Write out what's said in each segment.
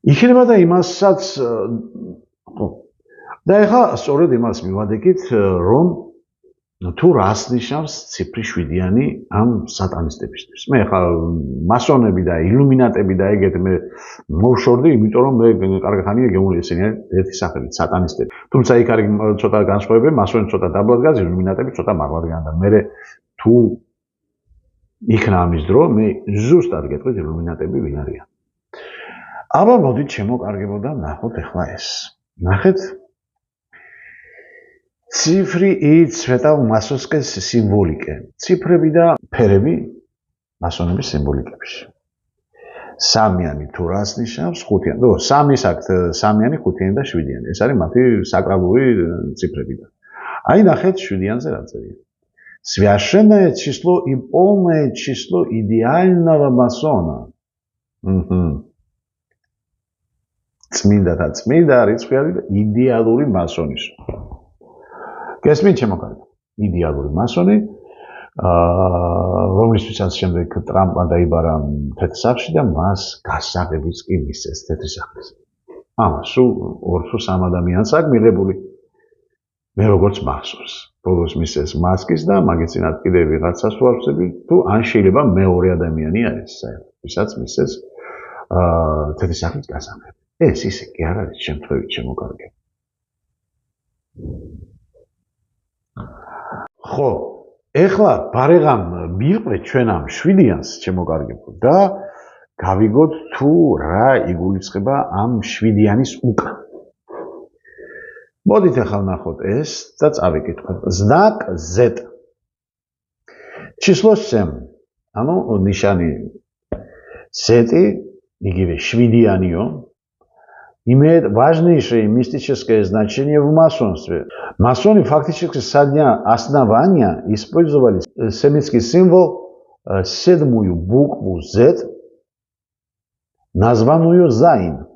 იქნება და იმასაც და ეხლა სწორედ იმას მივადექით, რომ თუ რას ნიშნავს ციფრი 7-იანი ამ სატანისტებისთვის. მე ხა მასონები და ილუმინატები და ეგეთ მე მოვშორდი, იმიტომ რომ მე კარგი ხანია გემული ესენი ერთი სახელით სატანისტები. თუმცა იქ არის ცოტა განსხვავებები, მასონი ცოტა დაბლად გადის, ილუმინატები ცოტა მაღლად გადის და მე თუ იქნა ამის დრო, მე ზუსტად გეტყვით ილუმინატები ვინ არიან. აბა მოდით შემოკარგებოდა ნახოთ ეხლა ეს. ნახეთ ციფრი i ცვეტავ მასონსკეს სიმბოლიკე. ციფრები და ფერები მასონების სიმბოლიკებში. სამიანი თუ რას ნიშნავს? ხუთიანი. ნუ სამის აქ სამიანი, ხუთიანი და შვიდიანი. ეს არის მათი საკრალური цифрები. Ай нахет 7-янზე რა წერია. Священное число и полное число идеального масона. Წმინდა და წმინდა რიცხვი არის იდეალური მასონის. გესმით შემოგარდა. იდეალური მასონი, რომლისთვისაც შემდეგ ტრამპმა დაიბარა თეთრ სახლში და მას გასაღებიც კი მისცეს თეთრ სახლის. სულ 2-3 ადამიანს აქვს მიღებული. მე როგორც მახსოვს. ბოლოს მისცეს მასკის და მაგის წინათ კიდევ ვიღაცას ვარსები თუ ან შეიძლება მეორე ადამიანი არის საერთოდ, ვისაც მისცეს თეთრ სახლის გასაღები. ეს ისე კი არ არის შემთხვევით შემოკარგება. ხო, ეხლა ბარეგამ მივყვეთ ჩვენ ამ 7-იანს შემოკარგებო და გავიგოთ თუ რა იგულისხმება ამ 7-იანის უკან. მოდით ახლა ნახოთ ეს და წავიკითხოთ. Знак Z. Число 7. ანუ ნიშანი Z, იგივე 7-იანიო. Имеет важнейшее мистическое значение в масонстве. Масоны фактически со дня основания использовали семитский символ, 7-ю букву Z, названную Зайн,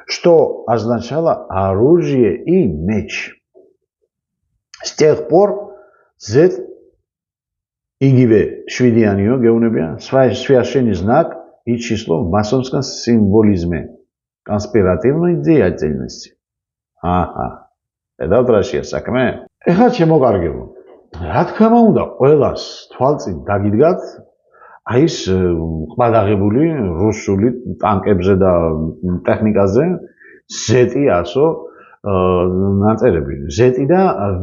что означало оружие и меч. С тех пор Z, იგივე 7-იანიო გეუბნებიან, священный знак и число в масонском символизме. Конспиративной деятельности. Ედავთ რაშია საქმე? ეხლა შემოგარგებო. რა თქმა უნდა, ყველას თვალწინ დაგიდგათ აი ეს ყბადაღებული რუსული ტანკებზე და ტექნიკაზე Z-ი ასო ნაწერები. Z-ი და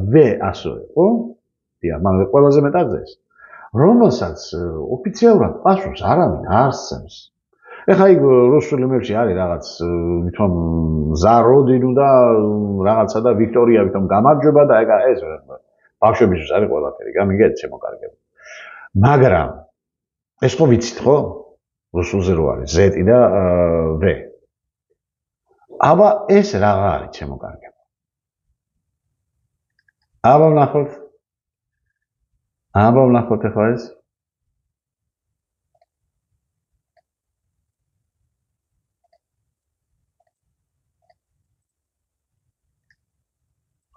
V ასოე, ხო? დიახ, მაგრამ ყველაზე მეტად ეს. რომელსაც ოფიციალურად პასუხს არავინ არ სცემს. ეხლა იქ რუსული მებში არის რაღაც ვითომ ზაროდინუ და რაღაცა და ვიქტორია ვითომ გამარჯობა და ეს ბავშვებისთვის არის ყველაფერი, გამიგეთ შემოკარგება. მაგრამ ეს ხო ვიცით ხო? რუსულზე რო არის Z და V. აბა ეს რაღა არის შემოკარგება. აბა ვნახოთ ეხლა ეს.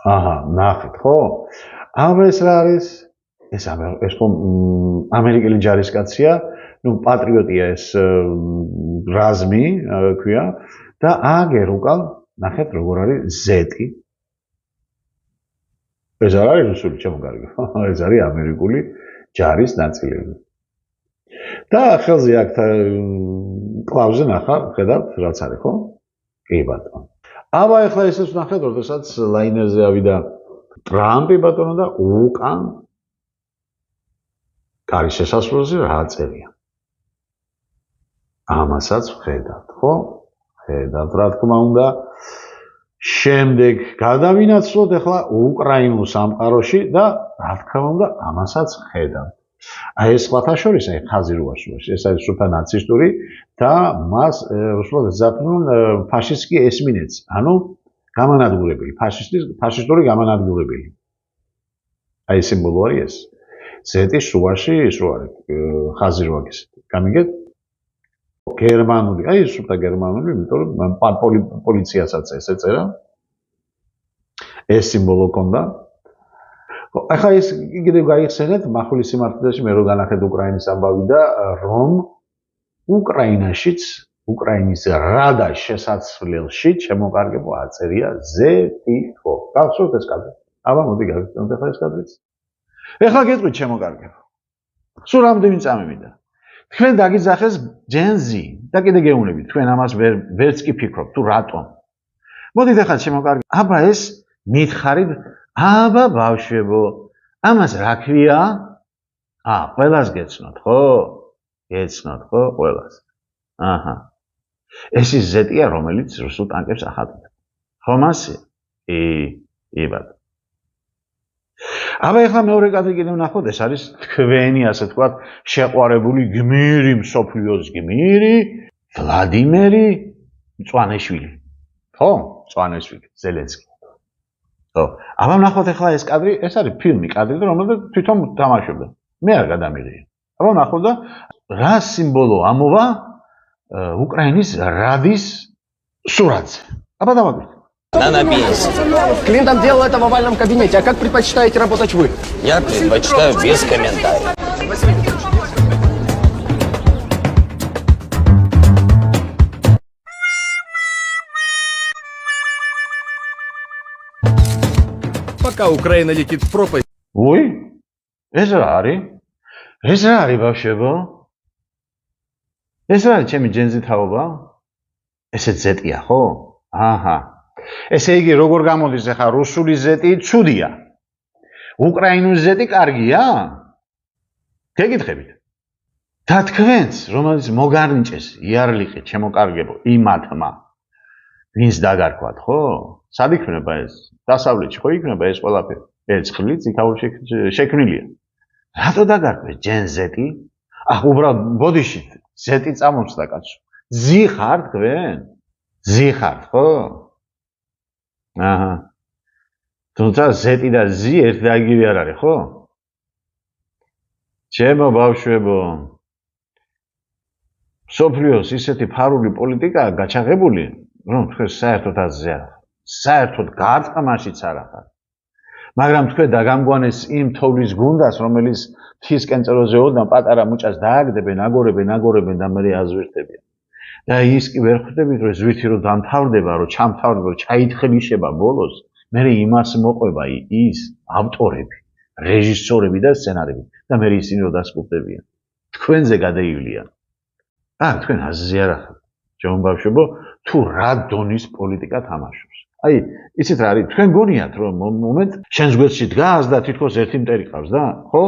ნახეთ, ხო? აბა ეს რა არის? ეს ხო ამერიკელი ჯარისკაცია, ნუ პატრიოტია ეს რაზმი, ქვია და აგერ უკან ნახეთ როგორ არის Z-ი. ეს არ არის რუსული შემოგარგება, ეს არის ამერიკული ჯარის ნაწილები. და ხელზე აქ კლავზე ნახა, ხედავთ რაც არის, ხო? კი ბატონო. აბა ეხლა ესეც ნახეთ, როდესაც ლაინერზე ავიდა ტრამპი ბატონო და უკან კარის შესასვლელზე რა წერია. ამასაც ხედავთ, ხო? ხედავთ, რა თქმა უნდა. შემდეგ გადავინაცვლოთ ეხლა უკრაინულ სამყაროში და რა თქმა უნდა, ამასაც ხედავთ. აი ეს სხვათა შორის, აი ხაზი რო ასულებს, ეს არის სულთან ნაცისტური და მას რუსულად ეძახდნენ ფაშისტი ესმინეც, ანუ გამანადგურებელი, ფაშისტური გამანადგურებელი. აი სიმბოლო არის ეს. Z-ის შუაში ის რო არის, ხაზი რო აქვს. გამიგეთ? გერმანული, აი სულთა გერმანული, იმიტომ რომ პოლიციასაც ეს ეწერა. ეს სიმბოლო ქონდა. ახლა ეს კიდევ გაიხსენეთ მახვილი სიმართლეში მე რო განახეთ უკრაინის ამბავი და რომ უკრაინაშიც უკრაინის რადა შესაძლელში შემოკარგებო აწერია ზეტითო. გახსოვთ ეს კადრი? აბა მოდი გავიხსენოთ ახლა ეს კადრიც. ეხლა გეტყვით შემოკარგებო. სულ რამდენი წამი მინდა? თქვენ დაგიძახეს ჯენზი და კიდე გეუბნებით, თქვენ ამას ვერც კი ფიქრობთ თუ რატომ. მოდით ახლა შემოკარგებო. აბა ეს მითხარით, აბა ბავშვებო, ამას რა ქვია? ყველას გეცნოთ, ხო? გეცნოთ, ხო, ყველას. აჰა. ეს ის ზეტია, რომელიც რუსულ ტანკებს ახატებდა. ხომ ასე? კი ბატონო. აბა ეხლა მეორე კადრი კიდევ ნახოთ, ეს არის თქვენი, ასე ვთქვათ, შეყვარებული გმირი, მსოფლიოს გმირი, ვლადიმერი მწვანეშვილი. ხო? მწვანეშვილი, ზელენსკი. ხო. აბა ნახოთ ეხლა ეს კადრი, ეს არის ფილმი კადრი, რომელზეც თვითონ თამაშობდა. მე არ გადამიღია. აბა ნახოთ და რა სიმბოლო ამოვა უკრაინის რადის სურათზე. აბა დავაკვირდით. Она на пенсии. Клинтон делал это в овальном кабинете. А как предпочитаете работать вы? Я предпочитаю без комментариев. Пока Украина летит в пропасть. Ой, ეს რა არის? ეს რა არის ბავშვებო? ეს რა არის ჩემი ჯენზი თაობა? ესე ზეტია, ხო? აჰა. ესე იგი როგორ გამოდის ახლა რუსული ზეტი ცუდია. უკრაინული ზეტი კარგია? გეკითხებით. და თქვენც, რომელიც მოგარნიჭეს იარლიყი შემოკარგებო იმათმა, ვინც დაგარქვათ, ხო? სად იქნება ეს? დასავლეთში ხო იქნება ეს ყველაფერი? ეს ხლით იქაურ შექმნილია. რატო დაგარქვეს ჯენზეტი? უბრალოდ ბოდიში ზეტი წამომწდა კაცო. ზი ხარ თქვენ? ზი ხარ, ხო? აჰა. თუმცა ზეტი და ზი ერთ და იგივე არ არის, ხო? ჩემო ბავშვებო, მსოფლიოს ისეთი ფარული პოლიტიკაა გაჩაღებული, რომ თქვენ საერთოდ აზზე არ ხართ. საერთოდ გარწყმაშიც არ ხართ. მაგრამ თქვენ დაგამგვანეს იმ თოვლის გუნდას, რომელიც მთის კენწეროზე ოდნავ პატარა მუჭას დააგდებენ, აგორებენ და მე აზვირთებიან. და ის კი ვერ ხვდებით, რომ ზვითი რომ დამთავრდება, რომ ჩამთავრდება, რომ ჩაითხრიშება ბოლოს, მე იმას მოყვება ის ავტორები, რეჟისორები და სცენარები და მე ისინი რომ დასკუპდებიან. თქვენზე გადაივლიან. თქვენ აზზე არ ხართ. ჩემო ბავშვებო, თუ რა დონის პოლიტიკა თამაშობს. აი, იცით რა არის, თქვენ გონიათ რომ მომენტ შენს გვერდში დგას და თითქოს ერთი მტერი ყავს და, ხო?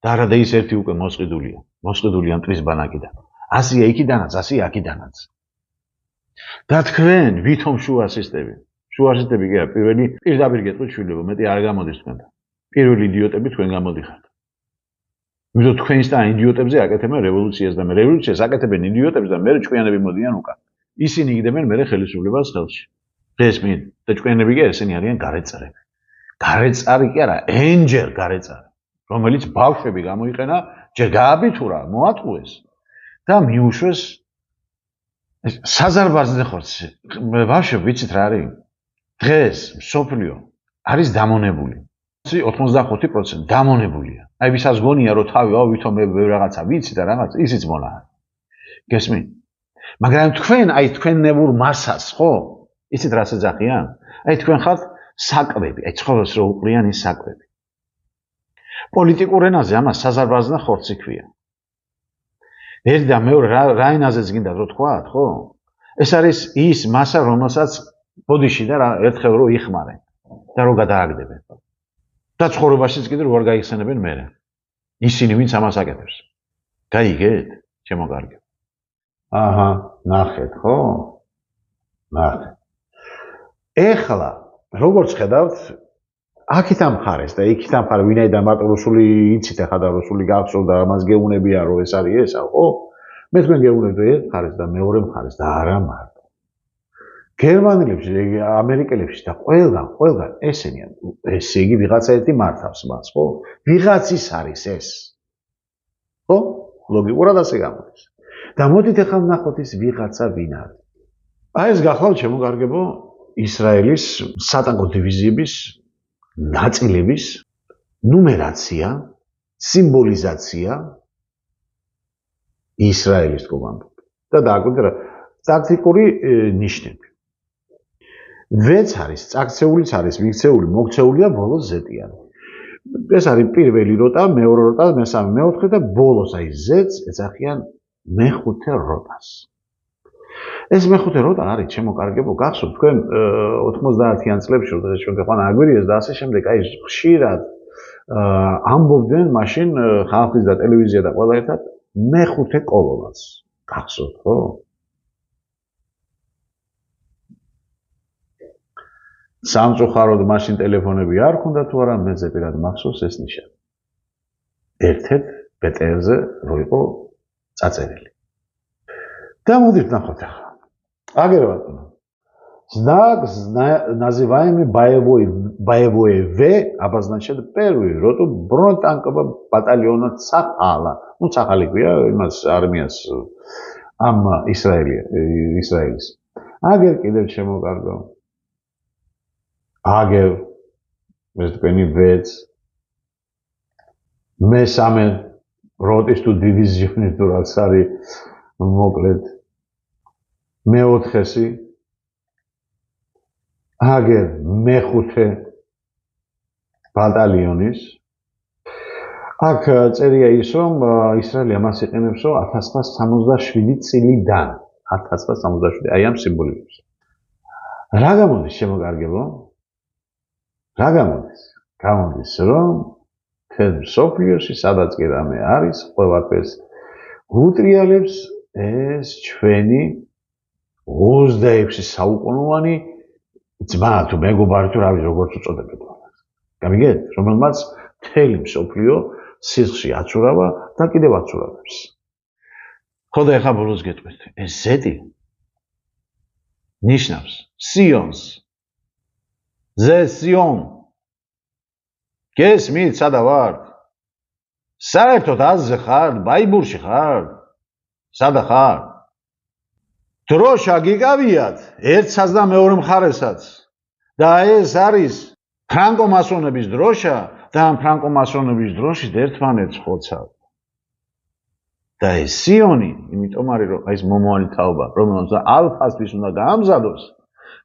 და არა და ის ერთი უკვე მოსყიდულია. მოსყიდულია მტრის ბანაკიდან. ასია იქიდანაც, ასია აქიდანაც. და თქვენ ვითომ შუა სისტემი. შუა სისტემი კი არა, პირველი პირდაპირ გეტყვით შვილებო, მეტი არ გამოდის თქვენთან. პირველი იდიოტები თქვენ გამოდიხართ. იმიტომ თქვენისთან იდიოტებზე აკეთებენ რევოლუციას და მე რევოლუციას აკეთებენ იდიოტებს და მე ჭკვიანები მოდიან უკან. ისინი იგდებენ მე ხელისუფლებას ხელში. გესმით? და ჭკვიანები კი ესენი არიან გარეწარები. გარეწარი კი არა, ენჯერ გარეწარი, რომელიც ბავშვები გამოიყენა, ჯერ გააბითურა, მოატყუეს და მიუშვეს საზარბაზნე ხორცი. ბავშვები, ვიცით რა არის? დღეს მსოფლიო არის დამონებული. 85% დამონებულია. აი ვისაც გონია რომ თავი ვითომ მე რაღაცა ვიცი და რაღაც ისიც მონა. გესმით? მაგრამ თქვენ, აი თქვენ ნებურ მასას, ხო? იცით რას ეძახიან? აი თქვენ ხართ საკვები, აი ცხოველს რო უყრიან ის საკვები. პოლიტიკურ ენაზე ამას საზარბაზნე ხორცი ქვია. ერთი და მეორე რა ენაზეც გინდათ რო თქვათ, ხო? ეს არის ის მასა, რომელსაც ბოდიში და ერთხელ რო იხმარენ და რო გადააგდებენ. და ცხოვრებაშიც კიდე რო არ გაიხსენებენ მერე. ისინი ვინც ამას აკეთებს. გაიგეთ, ჩემო კარგო. აჰა, ნახეთ, ხო? ნახეთ. ეხლა, როგორც ხედავთ, აქეთ ამხარეს და იქით ამხარე, ვინაიდან მარტო რუსული იცით ახლა და რუსული გახსოვთ და ამას გეუბნებიან, რომ ეს არის ესა, ხო? მე თქვენ გეუბნებთ ერთ მხარეს და მეორე მხარეს და არა მარტო. გერმანელებში, ამერიკელებში და ყველგან ესენია. ესე იგი ვიღაცა ერთი მართავს მას, ხო? ვიღაცის არის ეს. ხო? ლოგიკურად ასე გამოდის. და მოდით ახლა ვნახოთ ის ვიღაცა ვინ არის. აი ეს გახლავთ ჩემო კარგებო, ისრაელის სატანკო დივიზიების ნაწილების ნუმერაცია, სიმბოლიზაცია ისრაელის კომანდო. და დააკვირდით რა ტაქტიკური ნიშნები. ვეც არის, წაქცეულიც არის, მიქცეული, მოქცეულია ბოლოს ზეტიანი. ეს არის პირველი როტა, მეორე როტა, მესამე, მეოთხე და ბოლოს აი ზეთს ეძახიან მეხუთე როტას. ეს მეხუთე როტა არის შემოკარგებო, გახსოვთ თქვენ 90-იან წლებში, როდესაც ჩვენ ქვეყანა აგვერიეს და ასე შემდეგ, აი ხშირად ამბობდნენ მაშინ ხალხის და ტელევიზია და ყველა ერთად მეხუთე კოლონას. გახსოვთ, ხო? სამწუხაროდ მაშინ ტელეფონები არ ქონდა თუ არა, მეზე პირად მახსოვს ეს ნიშანი. ერთ-ერთ ბეტერზე რო იყო წაწერილი. და მოდით ნახოთ ახლა. აგერ ბატონო. Знак называемый боевой В обозначает первый роту бронетанкового батальона Цахала. Ну, Цахали ქვია იმას არმიას ამ ისრაელის. აგერ კიდევ შემოკარგო. აგერ ეს თქვენი ვეც მესამე როტის თუ დივიზიონის თუ რაც არის მოკლედ მეოთხესი აგერ მეხუთე ბატალიონის აქ წერია ის რომ ისრაელი ამას იყენებს რომ 1967 წლიდან 1967 აი ამ სიმბოლიკებს რა გამოდის შემოკარგებო რა გამოდის? გამოდის რომ თელ სოფლიოში სადაც კი რამე არის ყველაფერს უტრიალებს ეს ჩვენი 26 საუკუნოვანი ძმა თუ მეგობარი თუ რავი როგორც უწოდებთ. გამიგეთ? რომელმაც თელი სოფლიო სისხლში აცურავა და კიდევ აცურავებს. ხო და ეხა ბოლოს გეტყვით. ეს ზეთი ნიშნავს სიონს ზე სიონ გესმით სადა ვარ? საერთოდ აზზე ხარ? ბაიბურში ხარ? სადა ხარ? დროშა გიგავიათ ერთსაც და მეორე მხარესაც და ეს არის ფრანკომასონების დროშა და ამ ფრანკომასონების დროშით ერთმანეთს ხოცავთ. და ეს სიონი, იმიტომ არის რომ ეს მომავალი თაობა, რომელსაც ალფასთვის უნდა გაამზადოს,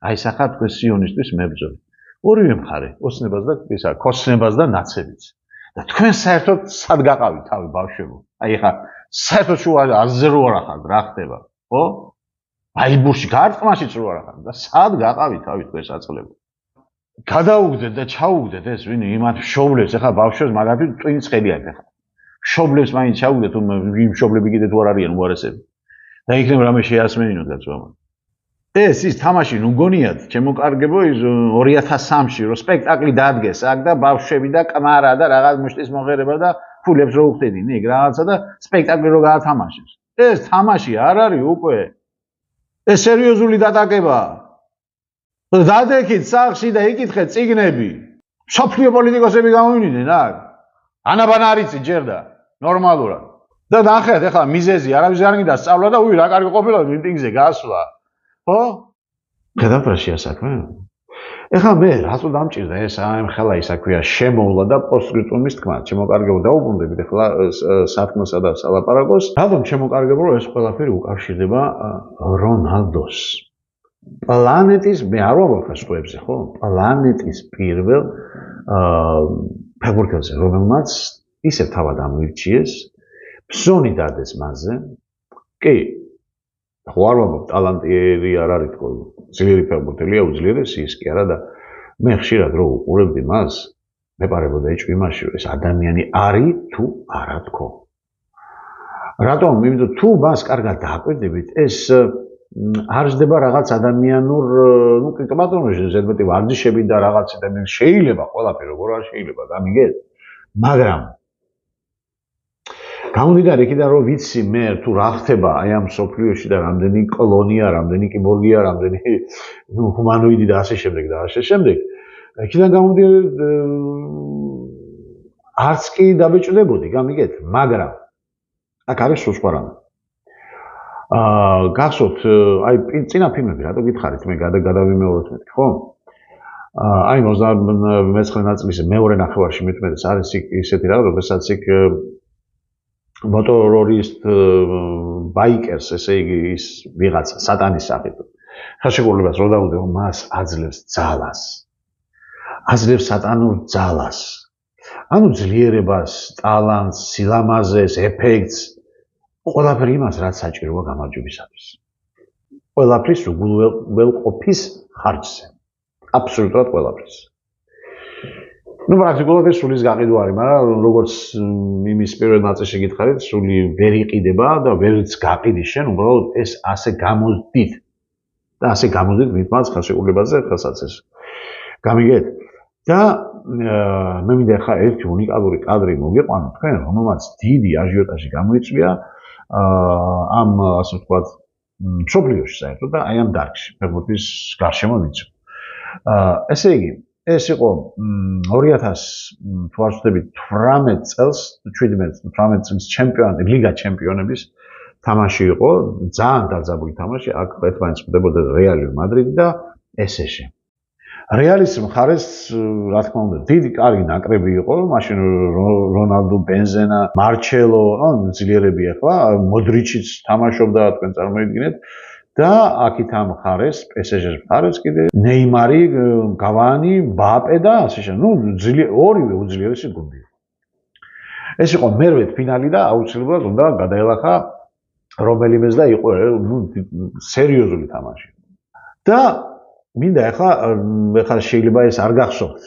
აი სახა თქვენ სიონისტვის მებრძოლი. ორივე მხარე, ოცნებას და ისა, ქოსნებას და ნაცებიც. და თქვენ საერთოდ სად გაყავით თავი ბავშვებო? აი ხა საერთოდ შუა აზზე რო არ ახალ რა ხდება, ხო? ბაიბურში გარწყმაშიც რო არ ახალ და სად გაყავით თავი თქვენ საწყლებო? გადაუგდეთ და ჩაუგდეთ ეს ვინ იმათ მშობლებს, ახლა ბავშვებს მაგათი ტვინს ხედი აქვს ახლა. მშობლებს მაინც ჩაუგდეთ, თუ იმ მშობლები კიდე თუ არ არიან უარესები. და იქნებ რამე შეასმენინოთ გაწვამა. ეს ის თამაში ნუ გონიათ, ჩემოკარგებო ის 2003-ში რო სპექტაკლი დადგეს აქ და ბავშვები და კმარა და რაღაც მუშტის მოღერება და ფულებს რო უხდედნენ იქ რაღაცა და სპექტაკლი რო გაათამაშეს. ეს თამაში არ არის უკვე. ეს სერიოზული დატაკებაა. დადექით სახში და იკითხეთ წიგნები. სოფლიო პოლიტიკოსები გამოვიდნენ აქ. ანაბანარიცი ჯერდა ნორმალურად. და ნახეთ ახლა მიზეზი არავის არ გინდა სწავლა და უი რა კარგი ყოფილა მიტინგზე გასვლა. ხო? ხედავთ რა შეასაქმე? ეხლა მე რატო დამჭირდა ეს ამხელა ისა ქვია შემოვლა და პოსტსკრიპტუმის თქმა, შემოკარგებო დაუბრუნდებით ეხლა სათქმასა და სალაპარაკოს. რატომ შემოკარგებო რომ ეს ყველაფერი უკავშირდება რონალდოს? პლანეტის მე არ ვამბობ სხვებზე, ხო? პლანეტის პირველ ფეხბურთელზე, რომელმაც ისევ თავად ამოირჩიეს, ბზონი დადეს მასზე. კი, ხო არ ვამბობ ტალანტიერი არ არის თქო, ძლიერი ფეხბურთელია, უძლიერესი ის კი არა და მე ხშირად რო უყურებდი მას, მეპარებოდა ეჭვი იმაში, რომ ეს ადამიანი არის თუ არა თქო. რატომ? იმიტომ თუ მას კარგად დააკვირდებით, ეს არ ჯდება რაღაც ადამიანურ, ну, კრიტიკატონში ზედმეტი ვარჯიშები და რაღაცა და შეიძლება ყველაფერი როგორ არ შეიძლება, გამიგეთ? მაგრამ გამოდიდან იქიდან რომ ვიცი მე თუ რა ხდება აი ამ სოფლიოში და რამდენი კოლონია, რამდენი კიბორგია, რამდენი ну, ჰუმანოიდი და ასე შემდეგ და ასე შემდეგ. იქიდან გამოდიან არც კი დაბეჭდებოდი, გამიგეთ? მაგრამ აქ არის სულ სხვა რამე. გახსოვთ, აი წინა ფილმები რატო გითხარით, მე გადავიმეოროთ მეთქი, ხო? აი 99 ნაწილის მეორე ნახევარში მithumetes არის ისეთი რაღაც, რომელსაც იქ მოტოროლისტ ბაიკერს, ესე იგი ის ვიღაცა სატანის სახით ხელშეკრულებას რო დაუდევ, მას აძლევს ძალას. აძლევს სატანურ ძალას. ანუ ძლიერებას, ტალანტს, სილამაზეს, ეფექტს, ყველაფერი იმას, რაც საჭიროა გამარჯვებისათვის. ყველაფრის უგულველყოფის ხარჯზე. აბსოლუტურად ყველაფრის. პრაქტიკულად ეს სულის გაყიდვა არის, მაგრამ როგორც იმის პირველ ნაწილში გითხარით, სული ვერ იყიდება და ვერც გაყიდის შენ, უბრალოდ ეს ასე გამოდით. და ასე გამოდით მithმაც ხელშეკრულებაზე ხელსაწყის. გამიგეთ? და მე მინდა ხა ერთი უნიკალური კადრი მოგიყვანო თქვენ, რომელმაც დიდი აჟიოტაჟი გამოიწვია ამ ასე ვთქვათ მშობლიოში საერთოდ და აი ამ დარგში, ფეხბურთის გარშემო ვიცი. ესე იგი, ეს იყო 2018 წელს, 17-18 წლის ჩემპიონატი, ლიგა ჩემპიონების თამაში იყო, ძალიან დაძაბული თამაში, აქ ერთმანეთს ხვდებოდა რეალი მადრიდი და ესეში. რეალის მხარეს, რა თქმა უნდა, დიდი კარგი ნაკრები იყო, მაშინ რონალდო, ბენზენა, მარჩელო, ანუ ძლიერები ახლა, მოდრიჩიც თამაშობდა, თქვენ წარმოიდგინეთ და აქით ამ მხარეს, PSG-ს მხარეს კიდე ნეიმარი, გავანი, მბაპე და ასე შემდეგ. ნუ ორივე უძლიერესი გუნდი. ეს იყო მერვე ფინალი და აუცილებლად უნდა გადაელახა რომელიმეს და იყო ნუ სერიოზული თამაში. და მინდა ახლა შეიძლება ეს არ გახსოვთ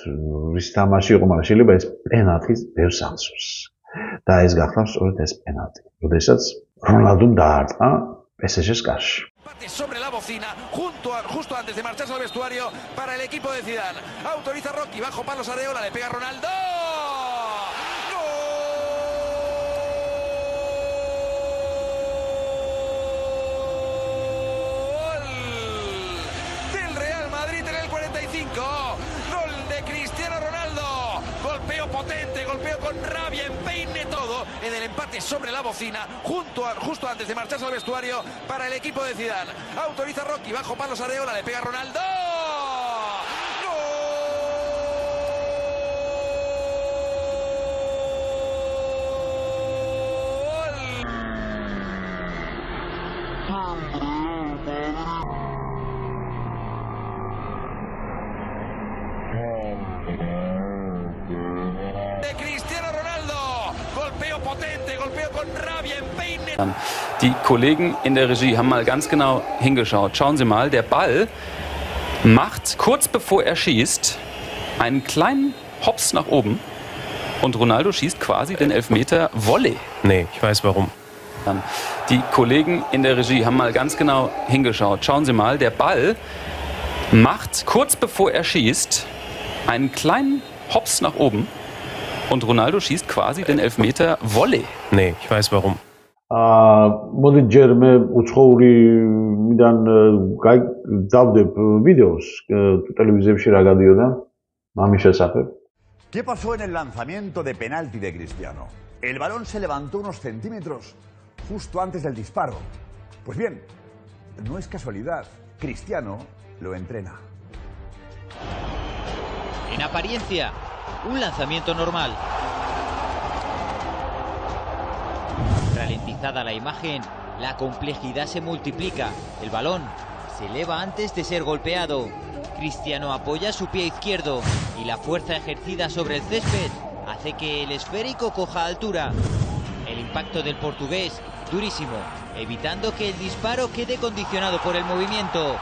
რის თამაში იყო, მაგრამ შეიძლება ეს პენალტის ბევრს ახსოვს. და ეს გახლავს სწორედ ეს პენალტი, როდესაც რონალდომ დაარტყა PSG-ს კარში. Sobre la bocina, justo antes de marcharse al vestuario para el equipo de Zidane. Autoriza Rocky, bajo palos Areola, le pega Ronaldo. ¡Gol! Del Real Madrid en el 45. Gol de Cristiano Ronaldo. Golpeo potente, golpeo con rabia, empeine todo en el empate sobre la bocina, justo antes de marcharse al vestuario para el equipo de Zidane. Autoriza Rocky, bajo palos Areola, le pega Ronaldo. De Cristiano Ronaldo, golpeo potente, golpeo con rabia, empeine. Die Kollegen in der Regie haben mal ganz genau hingeschaut. Schauen Sie mal, der Ball macht kurz bevor er schießt einen kleinen Hops nach oben und Ronaldo schießt quasi den Elfmeter Volley. Nee, ich weiß warum. Die Kollegen in der Regie haben mal ganz genau hingeschaut. Schauen Sie mal, der Ball macht kurz bevor er schießt einen kleinen Hops nach oben und Ronaldo schießt quasi den Elfmeter Volley. Nee, ich weiß warum. მოდით ჯერ მე უცხოურიდან გავდებ ვიდეოს ტელევიზიებში რა გადიოდა მამის შესახებ. ¿Qué pasó en el lanzamiento de penalti de Cristiano? El balón se levantó unos centímetros justo antes del disparo. Pues bien, no es casualidad. Cristiano lo entrena. En apariencia, un lanzamiento normal. Ralentizada la imagen, la complejidad se multiplica. El balón se eleva antes de ser golpeado. Cristiano apoya su pie izquierdo y la fuerza ejercida sobre el césped hace que el esférico coja altura. El impacto del portugués, durísimo, evitando que el disparo quede condicionado por el movimiento.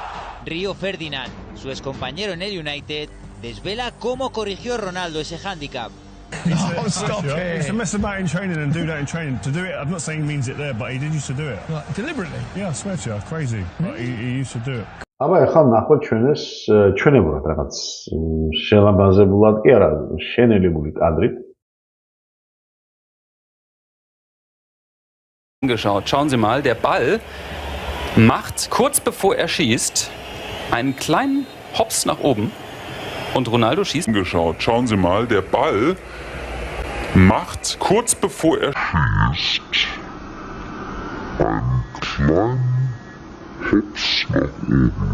Río Ferdinand, su excompañero en el United, desvela cómo corrigió Ronaldo ese hándicap. Oh, stop it. It's a mess about in training and do that in training. To do it, I'm not saying he means it there, but he did used to do it. Like, deliberately? Yeah, I swear to you, crazy. Like, he used to do it. აბა ახლა ნახოთ ჩვენ ეს ჩვენებურად რაღაც შელამაზებულად კი არა, შენელებული კადრით. Geschaut. Schauen Sie mal, der Ball macht kurz bevor er schießt einen kleinen Hops nach oben und Ronaldo schießt. Geschaut. Schauen Sie mal, der Ball macht kurz bevor er schießt einen kleinen Hops nach oben.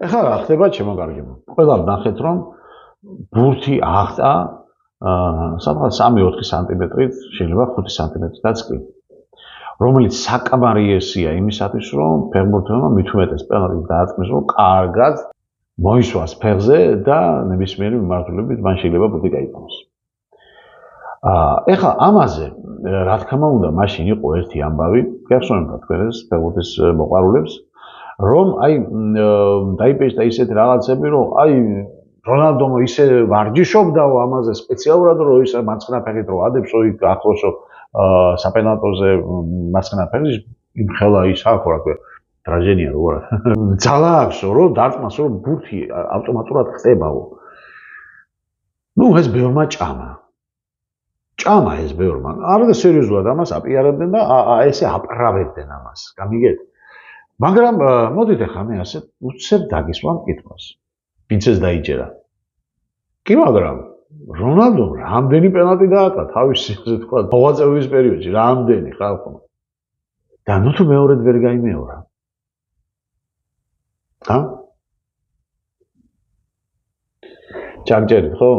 ეხლა რა ხდება ჩემო კარგებო? ყველა ნახეთ რომ ბურთი აღწა სადღაც 3-4 სანტიმეტრით, შეიძლება 5 სანტიმეტრითაც კი. რომელიც საკამარიესია იმისათვის რომ ფეხბურთელმა მით უმეტეს პენალტი დააწმეს რომ კარგად მოისვას ფეხზე და ნებისმიერი მიმართულებით მან შეიძლება ბურთი გაიტანოს. ეხლა ამაზე რა თქმა უნდა მაშინ იყო ერთი ამბავი, გახსოვებთ თქვენ ეს ფეხბურთის მოყვარულებს, რომ აი დაიპეჭდა ისეთი რაღაცები, რომ აი რონალდომ ისე ვარჯიშობდაო ამაზე სპეციალურად რომ ის მარცხენა ფეხით რო ადებს იქ ახლოსო საპენალტოზე მარცხენა ფეხის იმ ხელა ის აქვს რა ქვია ტრაჟედია რო არა ძალა აქვსო რომ დარტყმას რომ ბურთი ავტომატურად ხდებაო. ნუ ეს ბევრმა ჭამა ეს ბევრმა არადა სერიოზულად ამას აპიარებდნენ და ესე აპრავებდნენ ამას გამიგეთ. მაგრამ მოდით ახლა მე ასე უცებ დაგისვამ კითხვას. ვინც ეს დაიჯერა. კი მაგრამ რონალდომ რამდენი პენალტი დაატყა თავისი ასე თქვა მოღვაწეობის პერიოდში რამდენი ხალხო. და ნუ თუ მეორედ ვერ გაიმეორა. ჰა? ჩაგჯერით ხო?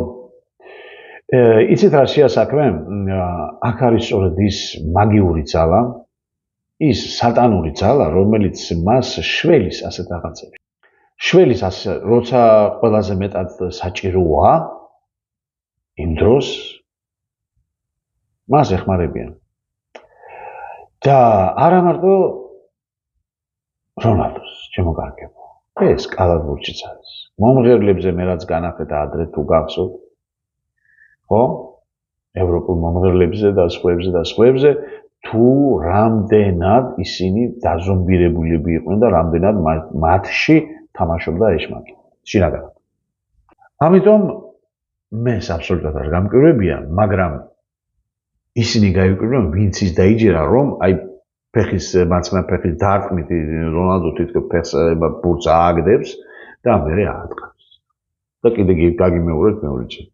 იცით რა შეასაქმე? აქ არის სწორედ ის მაგიური ძალა, ის სატანური ძალა, რომელიც მას შველის ასეთ რაღაცებში. შველის ასე როცა ყველაზე მეტად საჭიროა იმ დროს მას ეხმარებიან. და არა მარტო რონალდოს, ჩემო კარგებო. ეს კალათბურთშიც არის. მომღერლებზე მე რაც განახეთ ადრე თუ გახსოვთ, ხო? ევროპულ მომღერლებზე და სხვებზე თუ რამდენად ისინი დაზომბირებულები იყვნენ და რამდენად მათში თამაშობდა ეშმაკი. შინაგანად. ამიტომ მე აბსოლუტურად არ გამკვირვებია, მაგრამ ისინი გაიკვირვებიან, ვინც ის დაიჯერა, რომ აი ფეხის მარცხენა ფეხის დარტყმით რონალდო თითქოს ფეხს ბურთს ააგდებს და მერე აატყავს. და კიდე გაგიმეორეთ მეორეჯერ.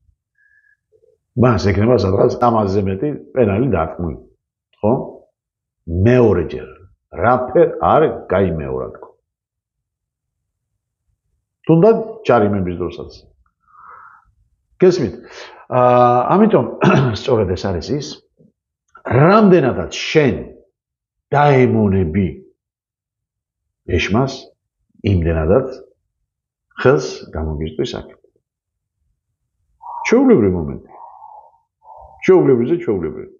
მას ეკნება სადღაც 300-ზე მეტი პენალი დარტყმული. ხო? მეორეჯერ. რაფერ არ გაიმეორა თქო. თუნდაც ჯარიმების დროსაც. გესმით? ამიტომ სწორედ ეს არის ის, რამდენადაც შენ დაემონები ეშმას, იმდენადაც ხელს გამოგიწვის აქ. ჩვეულებრივი მომენტი. ჩვეულებრივი.